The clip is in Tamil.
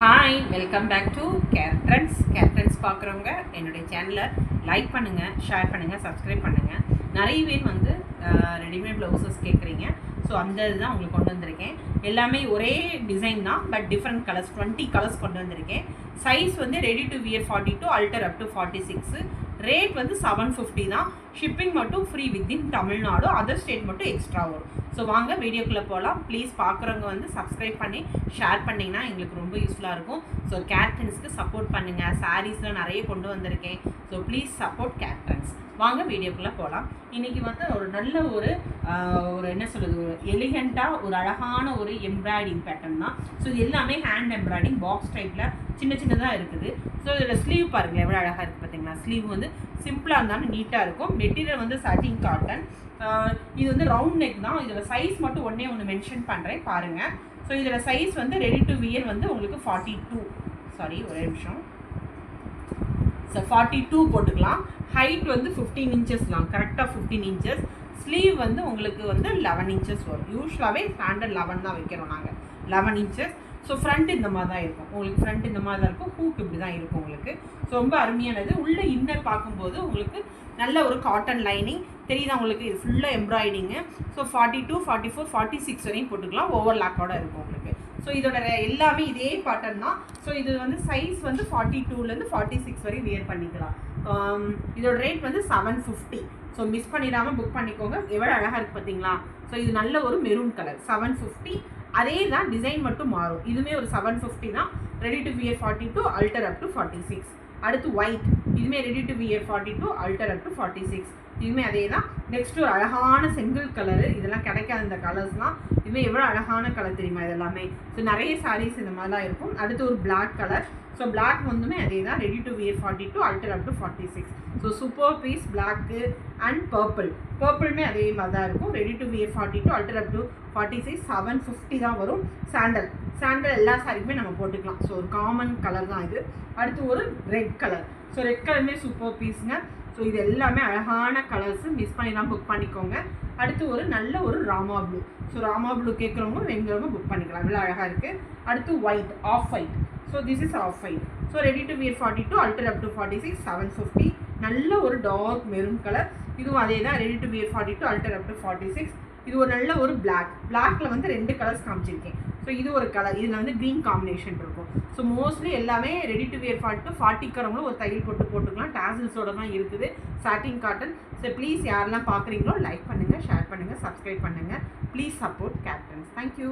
Hi, welcome back to care trends. பார்க்குறவங்க என்னுடைய சேனலை லைக் பண்ணுங்கள், ஷேர் பண்ணுங்கள், சப்ஸ்கிரைப் பண்ணுங்கள். நிறைய பேர் வந்து ரெடிமேட் ப்ளவுசஸ் கேட்குறீங்க. ஸோ அந்த இதுதான் உங்களுக்கு கொண்டு வந்திருக்கேன். எல்லாமே ஒரே டிசைன் தான், பட் டிஃப்ரெண்ட் கலர்ஸ், 20 கலர்ஸ் கொண்டு வந்திருக்கேன். சைஸ் வந்து ready to wear 42, alter up to 46. Rate வந்து 750 தான். ஷிப்பிங் மட்டும் free within Tamil Nadu, other state மட்டும் எக்ஸ்ட்ரா வரும். ஸோ வாங்க வீடியோக்குள்ளே போகலாம். ப்ளீஸ் பார்க்குறவங்க வந்து சப்ஸ்கிரைப் பண்ணி ஷேர் பண்ணிங்கன்னா எங்களுக்கு ரொம்ப யூஸ்ஃபுல்லாக இருக்கும். ஸோ கேர் ட்ரெண்ட்ஸ்க்கு சப்போர்ட் பண்ணுங்கள். சாரீஸில் நிறைய கொண்டு வந்திருக்கேன். So please support care trends. வாங்க வீடியோக்குள்ளே போகலாம். இன்றைக்கி வந்து ஒரு நல்ல ஒரு என்ன சொல்கிறது, ஒரு எலிகண்ட்டாக ஒரு அழகான ஒரு எம்ப்ராய்டிங் பேட்டர்ன் தான். ஸோ இது எல்லாமே ஹேண்ட் எம்ப்ராய்டிங் பாக்ஸ் டைப்பில் சின்ன சின்னதாக இருக்குது. ஸோ இதோட ஸ்லீவ் பாருங்கள் எவ்வளோ அழகாக இருக்குது பார்த்தீங்களா. ஸ்லீவ் வந்து சிம்பிளாக இருந்தாலும் நீட்டாக இருக்கும். மெட்டீரியல் வந்து சாட்டின் காட்டன். இது வந்து ரவுண்ட் நெக் தான். இதோட சைஸ் மட்டும் ஒன்று மென்ஷன் பண்ணுறேன் பாருங்கள். ஸோ இதோட சைஸ் வந்து ரெடி டு வியர் வந்து உங்களுக்கு 42, சாரி ஒரே நிமிஷம், ஸோ 42 போட்டுக்கலாம். ஹைட் வந்து 15 இன்ச்சஸ் தான், கரெக்டாக 15 இன்ச்சஸ். ஸ்லீவ் வந்து உங்களுக்கு வந்து 11 இன்ச்சஸ் வரும். யூஸ்வலாகவே ஸ்டாண்டர்ட் 11 தான் வைக்கிறோம் நாங்கள், 11 இன்ச்சஸ். ஸோ ஃப்ரண்ட் இந்த மாதிரி தான் இருக்கும் உங்களுக்கு. ஃப்ரண்ட் இந்த மாதிரி தான் இருக்கும். ஹூக் இப்படி தான் இருக்கும் உங்களுக்கு. ஸோ ரொம்ப அருமையானது. உள்ளே இன்னர் பார்க்கும்போது உங்களுக்கு நல்ல ஒரு காட்டன் லைனிங் தெரியுதா உங்களுக்கு. இது ஃபுல்லாக எம்ப்ராய்டிங்கு. ஸோ 42, 44, 46 வரையும் போட்டுக்கலாம். ஓவர்லாக்கோடு இருக்கும் உங்களுக்கு. ஸோ இதோட எல்லாமே இதே பேட்டர்ன் தான். ஸோ இது வந்து சைஸ் வந்து 42லேருந்து 46 வரையும் வியர் பண்ணிக்கலாம். இதோட ரேட் வந்து 750. ஸோ மிஸ் பண்ணிடாமல் புக் பண்ணிக்கோங்க. எவ்வளோ அழகாக இருக்குது பார்த்தீங்களா. ஸோ இது நல்ல ஒரு மெரூன் கலர், 750. அதே தான், டிசைன் மட்டும் மாறும். இதுவுமே ஒரு 750 தான். Ready to wear 42, alter up to 46. அடுத்து ஒயிட், இதுவுமே ready to wear 42, alter up to 46. இதுவுமே அதே தான். நெக்ஸ்ட் ஒரு அழகான செங்கல் கலரு. இதெல்லாம் கிடைக்காது இந்த கலர்ஸ்லாம். இதுவுமே எவ்வளோ அழகான கலர் தெரியுமா இதெல்லாமே. ஸோ நிறைய சாரீஸ் இந்த மாதிரி தான் இருக்கும். அடுத்து ஒரு பிளாக் கலர். ஸோ பிளாக் வந்துமே அதே தான், ready to wear 42, alter up to 46. So super piece black and பர்பிளுமே அதே மாதிரி தான் இருக்கும். Ready to wear 42, alter up to 46, 750 தான் வரும். சாண்டல் எல்லா சாரிக்குமே நம்ம போட்டுக்கலாம். ஸோ ஒரு காமன் கலர் தான் இது. அடுத்து ஒரு ரெட் கலர். ஸோ ரெட் கலருமே சூப்பர் பீஸுங்க. ஸோ இது எல்லாமே அழகான கலர்ஸு, மிஸ் பண்ணிலாம் புக் பண்ணிக்கோங்க. அடுத்து ஒரு நல்ல ஒரு rama blue. So rama blue கேட்குறவங்க வெங்கிறவங்க புக் பண்ணிக்கலாம். இவ்வளோ அழகாக இருக்குது. அடுத்து white, off white. So this is off white. So ready to wear 42, alter up to 46, 750. நல்ல ஒரு டார்க் மெரூன் கலர். இதுவும் அதே தான், ready to wear 42, alter up to 46. இது ஒரு நல்ல ஒரு பிளாக்ல வந்து 2 கலர்ஸ் காமிச்சிருக்கேன். ஸோ இது ஒரு கலர், இதில் வந்து க்ரீன் காம்பினேஷன் இருக்கும். ஸோ மோஸ்ட்லி எல்லாமே ரெடி டு வியர் 42, 40க்கிறவங்களும் ஒரு தையல் போட்டுக்கலாம். டேசல்ஸோட தான் இருக்குது, சாட்டின் காட்டன். ஸோ ப்ளீஸ் யாரெல்லாம் பார்க்குறீங்களோ லைக் பண்ணுங்கள், ஷேர் பண்ணுங்கள், சப்ஸ்கிரைப் பண்ணுங்கள். Please support care trends. Thank you.